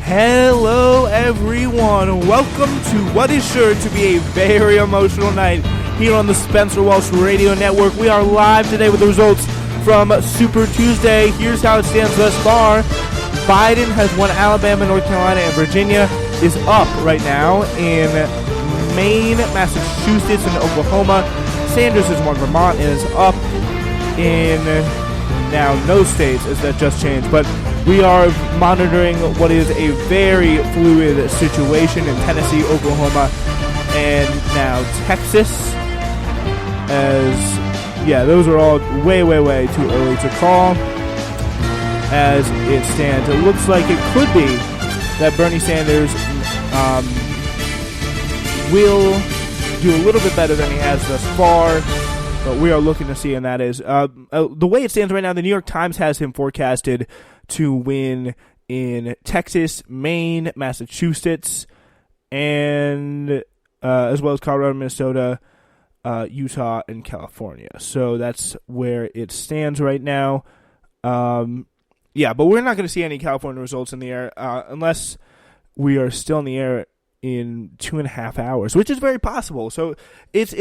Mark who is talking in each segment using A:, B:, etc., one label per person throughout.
A: Hello, everyone. Welcome to what is sure to be a very emotional night here on the Spenser Radio Network. We are live today with the results from Super Tuesday. Here's how it stands thus far. Biden has won Alabama, North Carolina, and Virginia is up right now in Maine, Massachusetts, and Oklahoma. Sanders has won Vermont and is up in now no states, as that just changed, but we are monitoring what is a very fluid situation in Tennessee, Oklahoma, and now Texas. Those are all way too early to call. As it stands, it looks like it could be that Bernie Sanders will do a little bit better than he has thus far. But we are looking to see, and that is the way it stands right now. The New York Times has him forecasted to win in Texas, Maine, Massachusetts, and as well as Colorado, Minnesota, Utah, and California. So that's where it stands right now. But we're not going to see any California results in the air unless we are still in the air in 2.5 hours, which is very possible. So it's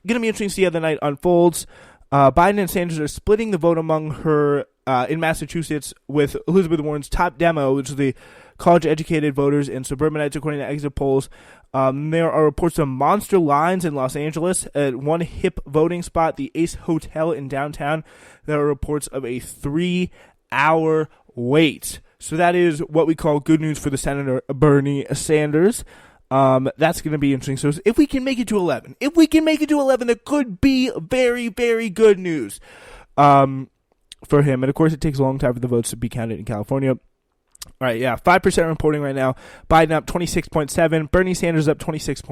A: going to be interesting to see how the night unfolds. Biden and Sanders are splitting the vote among her in Massachusetts, with Elizabeth Warren's top demo, which is the college-educated voters and suburbanites, according to exit polls. There are reports of monster lines in Los Angeles at one hip voting spot, the Ace Hotel in downtown. There are reports of a 3-hour wait. So that is what we call good news for the Senator Bernie Sanders. That's going to be interesting. So if we can make it to 11, that could be very, very good news for him. And of course, it takes a long time for the votes to be counted in California. All right, 5% reporting right now. Biden up 26.7. Bernie Sanders up 26 is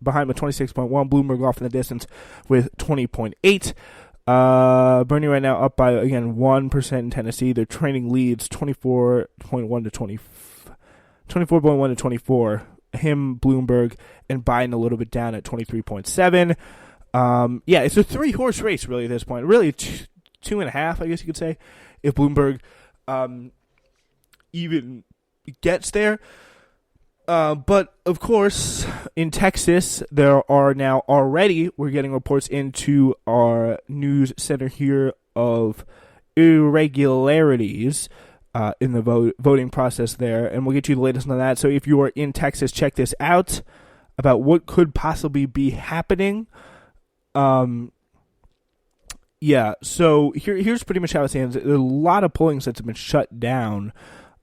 A: behind with 26.1. Bloomberg off in the distance with 20.8. Bernie right now up by, again, 1% in Tennessee. They're training leads 24.1 to 20. 24.1 to 24. Him, Bloomberg, and Biden a little bit down at 23.7. It's a 3-horse race really at this point. Really 2.5, I guess you could say, if Bloomberg even gets there. But of course, in Texas, there are now already, we're getting reports into our news center here of irregularities in the voting process there, and we'll get you the latest on that. So if you are in Texas, check this out about what could possibly be happening. So here's pretty much how it stands. There are a lot of polling sites have been shut down,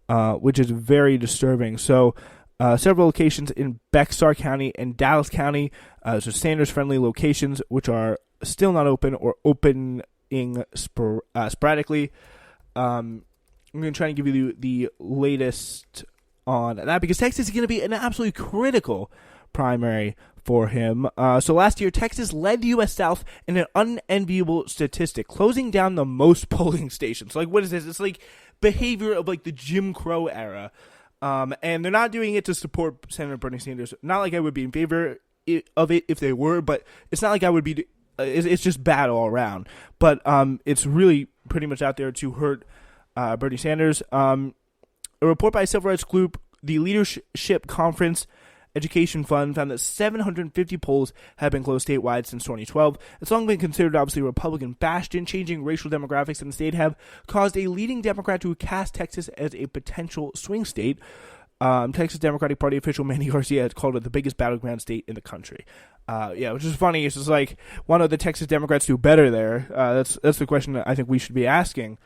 A: which is very disturbing. So several locations in Bexar County and Dallas County, so Sanders-friendly locations, which are still not open or opening sporadically. I'm going to try and give you the latest on that, because Texas is going to be an absolutely critical primary for him. So last year, Texas led the U.S. South in an unenviable statistic, closing down the most polling stations. Like, what is this? It's like behavior of like the Jim Crow era. And they're not doing it to support Senator Bernie Sanders. Not like I would be in favor of it if they were, but it's not like I would be. It's just bad all around. But it's really pretty much out there to hurt Bernie Sanders. A report by a civil rights group, the Leadership Conference Education Fund, found that 750 polls have been closed statewide since 2012. It's long been considered obviously a Republican bastion. Changing racial demographics in the state have caused a leading Democrat to cast Texas as a potential swing state. Texas Democratic Party official Manny Garcia has called it the biggest battleground state in the country. Which is funny. It's just like, why don't the Texas Democrats do better there? That's the question that I think we should be asking.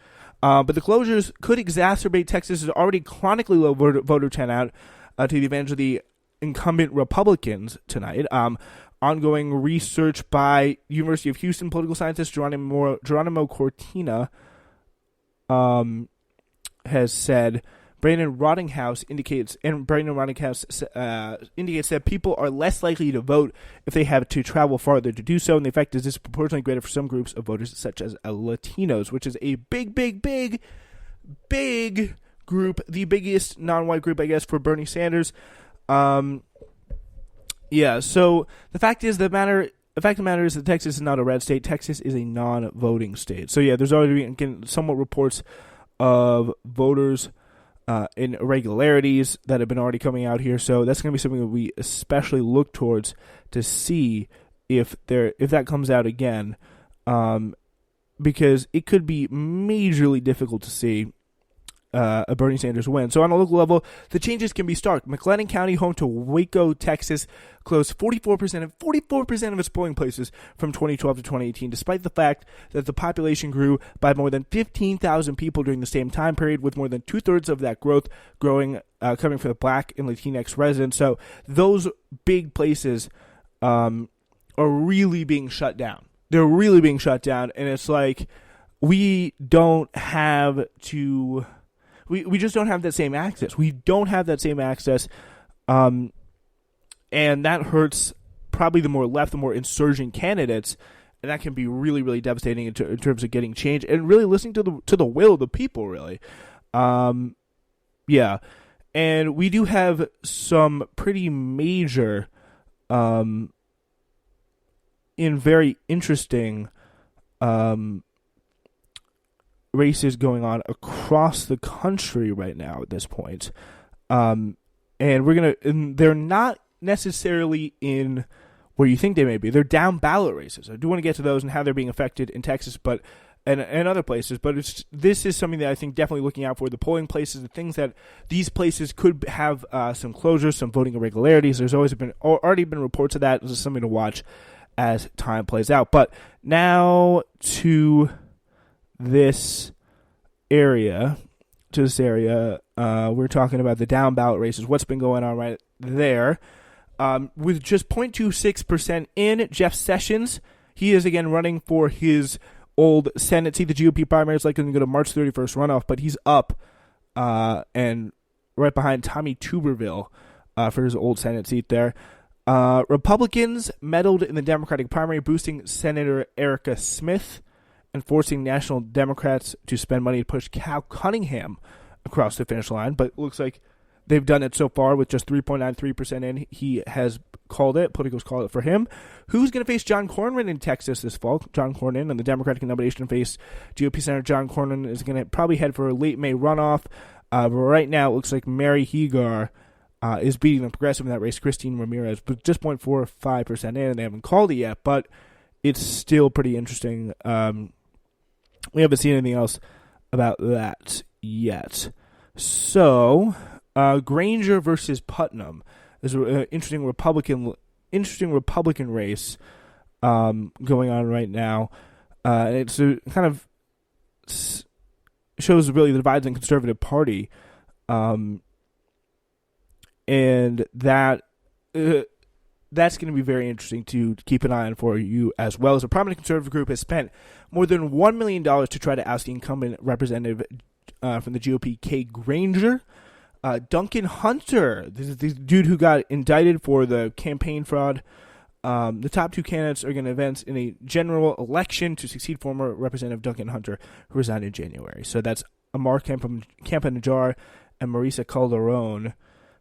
A: But the closures could exacerbate Texas's already chronically low voter turnout to the advantage of the incumbent Republicans tonight. Ongoing research by University of Houston political scientist Geronimo Cortina has said Brandon Rottinghouse indicates that people are less likely to vote if they have to travel farther to do so, and the effect is disproportionately greater for some groups of voters, such as Latinos, which is a big group, the biggest non-white group, I guess, for Bernie Sanders. So the fact of the matter is that Texas is not a red state. Texas is a non-voting state. So there's already been somewhat reports of voters irregularities that have been already coming out here. So that's going to be something that we especially look towards to see if that comes out again, because it could be majorly difficult to see a Bernie Sanders win. So on a local level, the changes can be stark. McLennan County, home to Waco, Texas, closed 44% of its polling places from 2012 to 2018, despite the fact that the population grew by more than 15,000 people during the same time period, with more than two-thirds of that growth coming from the Black and Latinx residents. So those big places are really being shut down. They're really being shut down, and it's like we don't have to... We just don't have that same access. We don't have that same access, and that hurts probably the more left, the more insurgent candidates, and that can be really, really devastating in terms of getting change and really listening to the will of the people, really. Yeah, and we do have some pretty major, in very interesting, races going on across the country right now at this point. And they're not necessarily in where you think they may be. They're down ballot races. I do want to get to those and how they're being affected in Texas, but and other places. But this is something that I think definitely looking out for, the polling places, the things that these places could have some closures, some voting irregularities. There's already been reports of that. This is something to watch as time plays out. But now to this area, we're talking about the down ballot races, what's been going on right there. With just 0.26% in, Jeff Sessions, he is again running for his old Senate seat. The GOP primary is likely to go to March 31st runoff, but he's up and right behind Tommy Tuberville for his old Senate seat there. Republicans meddled in the Democratic primary, boosting Senator Erica Smith and forcing National Democrats to spend money to push Cal Cunningham across the finish line. But it looks like they've done it so far with just 3.93% in. He has called it. Politicos called it for him. Who's going to face John Cornyn in Texas this fall? John Cornyn and the Democratic nomination face GOP Senator John Cornyn is going to probably head for a late May runoff. But right now it looks like Mary Hegar is beating the progressive in that race, Christine Ramirez, but just 0.45% in, and they haven't called it yet. But it's still pretty interesting. We haven't seen anything else about that yet. So, Granger versus Putnam is an interesting Republican race going on right now. And it's kind of shows really the divides in the Conservative Party, and that that's going to be very interesting to keep an eye on for you as well. As a prominent conservative group has spent more than $1 million to try to oust the incumbent representative from the GOP, Kay Granger. Duncan Hunter, this is the dude who got indicted for the campaign fraud. The top two candidates are going to advance in a general election to succeed former Representative Duncan Hunter, who resigned in January. So that's Amar Campanajjar and Marisa Calderon.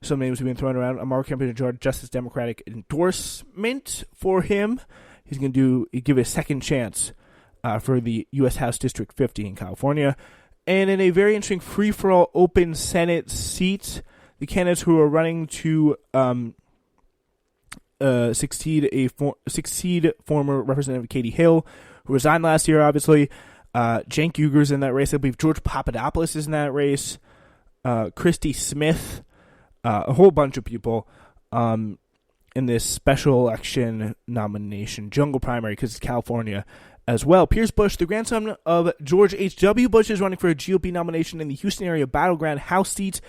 A: Some names have been thrown around. Amar Campanajjar, Justice Democratic endorsement for him. He's going to give it a second chance for the U.S. House District 50 in California. And in a very interesting free-for-all open Senate seat, the candidates who are running to succeed former Representative Katie Hill, who resigned last year, obviously. Cenk Uygur's in that race. I believe George Papadopoulos is in that race. Christy Smith. A whole bunch of people in this special election nomination, jungle primary, because it's California as well. Pierce Bush, the grandson of George H.W. Bush, is running for a GOP nomination in the Houston area battleground House seat,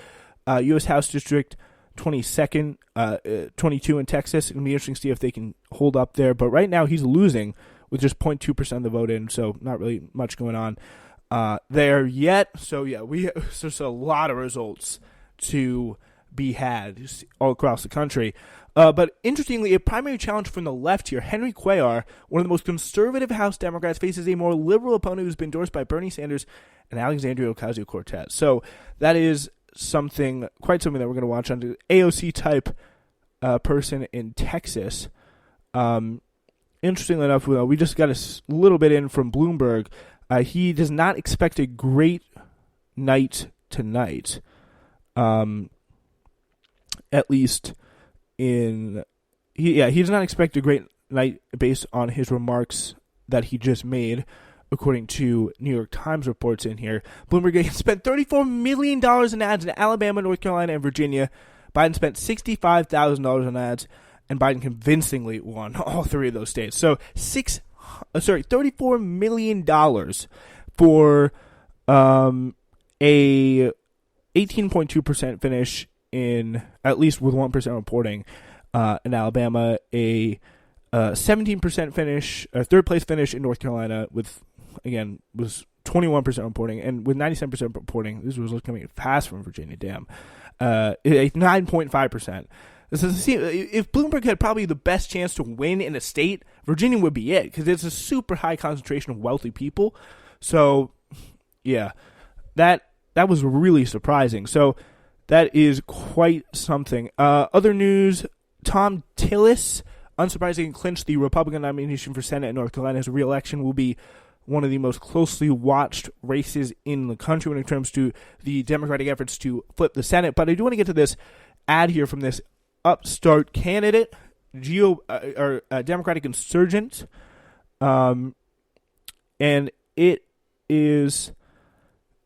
A: U.S. House District 22 in Texas. It's going to be interesting to see if they can hold up there. But right now he's losing with just 0.2% of the vote in, so not really much going on there yet. So, yeah, there's a lot of results to be had all across the country. But interestingly, a primary challenge from the left here, Henry Cuellar, one of the most conservative House Democrats, faces a more liberal opponent who's been endorsed by Bernie Sanders and Alexandria Ocasio-Cortez. So that is quite something that we're going to watch on the AOC type person in Texas. Interestingly enough, we just got a little bit in from Bloomberg. He does not expect a great night tonight. At least he does not expect a great night based on his remarks that he just made, according to New York Times reports in here. Bloomberg spent $34 million in ads in Alabama, North Carolina, and Virginia. Biden spent $65,000 on ads, and Biden convincingly won all three of those states. So $34 million for a 18.2% finish in, at least with 1% reporting, in Alabama, a 17% finish, a third place finish in North Carolina was 21% reporting, and with 97% reporting, this was coming fast from Virginia, damn, 9.5%. If Bloomberg had probably the best chance to win in a state, Virginia would be it, because it's a super high concentration of wealthy people. So, yeah, that was really surprising. So that is quite something. Other news, Tom Tillis, unsurprisingly, clinched the Republican nomination for Senate in North Carolina. His re-election will be one of the most closely watched races in the country when it comes to the Democratic efforts to flip the Senate. But I do want to get to this ad here from this upstart candidate, Democratic insurgent, and it is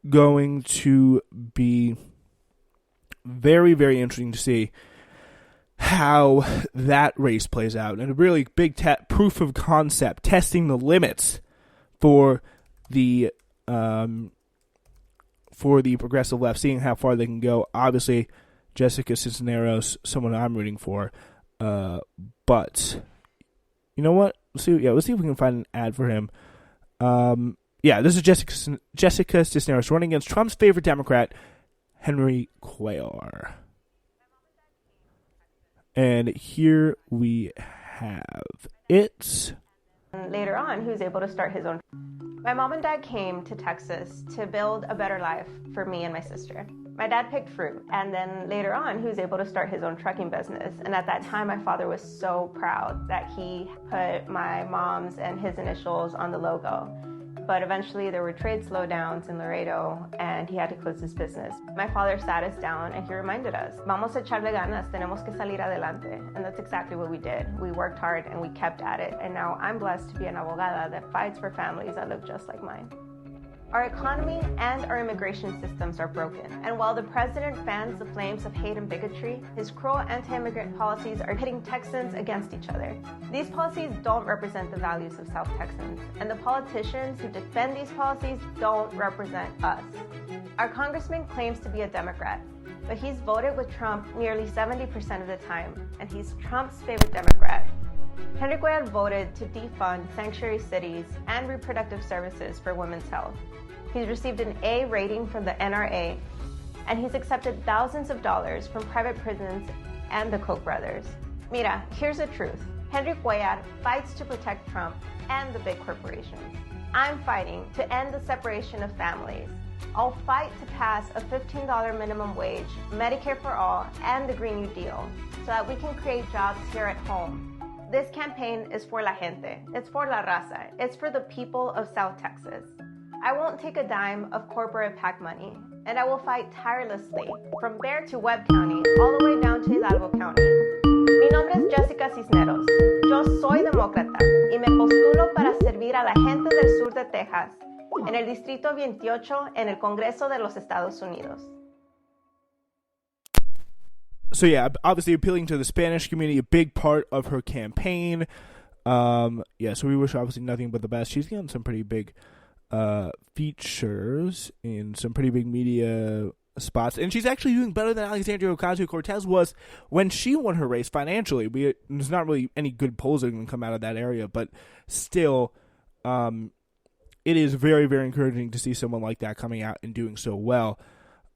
A: going to be very, very interesting to see how that race plays out, and a really big proof of concept, testing the limits for the progressive left, seeing how far they can go. Obviously, Jessica Cisneros, someone I'm rooting for, but you know what? Let's see if we can find an ad for him. This is Jessica Cisneros running against Trump's favorite Democrat, Henry Cuellar. And here we have it.
B: Later on, he was able to start his own. My mom and dad came to Texas to build a better life for me and my sister. My dad picked fruit, and then later on, he was able to start his own trucking business. And at that time, my father was so proud that he put my mom's and his initials on the logo. But eventually there were trade slowdowns in Laredo, and he had to close his business. My father sat us down and he reminded us, vamos a echarle ganas, tenemos que salir adelante. And that's exactly what we did. We worked hard and we kept at it. And now I'm blessed to be an abogada that fights for families that look just like mine. Our economy and our immigration systems are broken. And while the president fans the flames of hate and bigotry, his cruel anti-immigrant policies are pitting Texans against each other. These policies don't represent the values of South Texans, and the politicians who defend these policies don't represent us. Our congressman claims to be a Democrat, but he's voted with Trump nearly 70% of the time, and he's Trump's favorite Democrat. Henry Cuellar voted to defund sanctuary cities and reproductive services for women's health. He's received an A rating from the NRA, and he's accepted thousands of dollars from private prisons and the Koch brothers. Mira, here's the truth. Henry Cuellar fights to protect Trump and the big corporations. I'm fighting to end the separation of families. I'll fight to pass a $15 minimum wage, Medicare for all, and the Green New Deal, so that we can create jobs here at home. This campaign is for la gente. It's for la raza. It's for the people of South Texas. I won't take a dime of corporate PAC money, and I will fight tirelessly from Bexar to Webb County, all the way down to Hidalgo County. Mi nombre es Jessica Cisneros. Yo soy demócrata y me postulo para servir a la gente del sur de Texas, en el Distrito 28, en el Congreso de los Estados Unidos.
A: So yeah, obviously appealing to the Spanish community, a big part of her campaign. So we wish obviously nothing but the best. She's gotten some pretty big features in some pretty big media spots, and she's actually doing better than Alexandria Ocasio-Cortez was when she won her race financially. There's not really any good polls that can come out of that area, but still, it is very, very encouraging to see someone like that coming out and doing so well.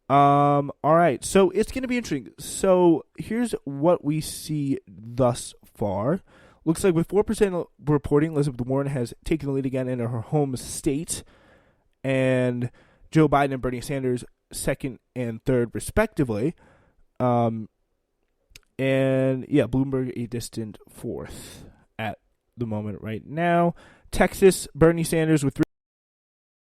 A: All right, so it's going to be interesting. So here's what we see thus far. Looks like with 4% reporting, Elizabeth Warren has taken the lead again in her home state, and Joe Biden and Bernie Sanders second and third, respectively. And yeah, Bloomberg a distant fourth at the moment right now. Texas, Bernie Sanders with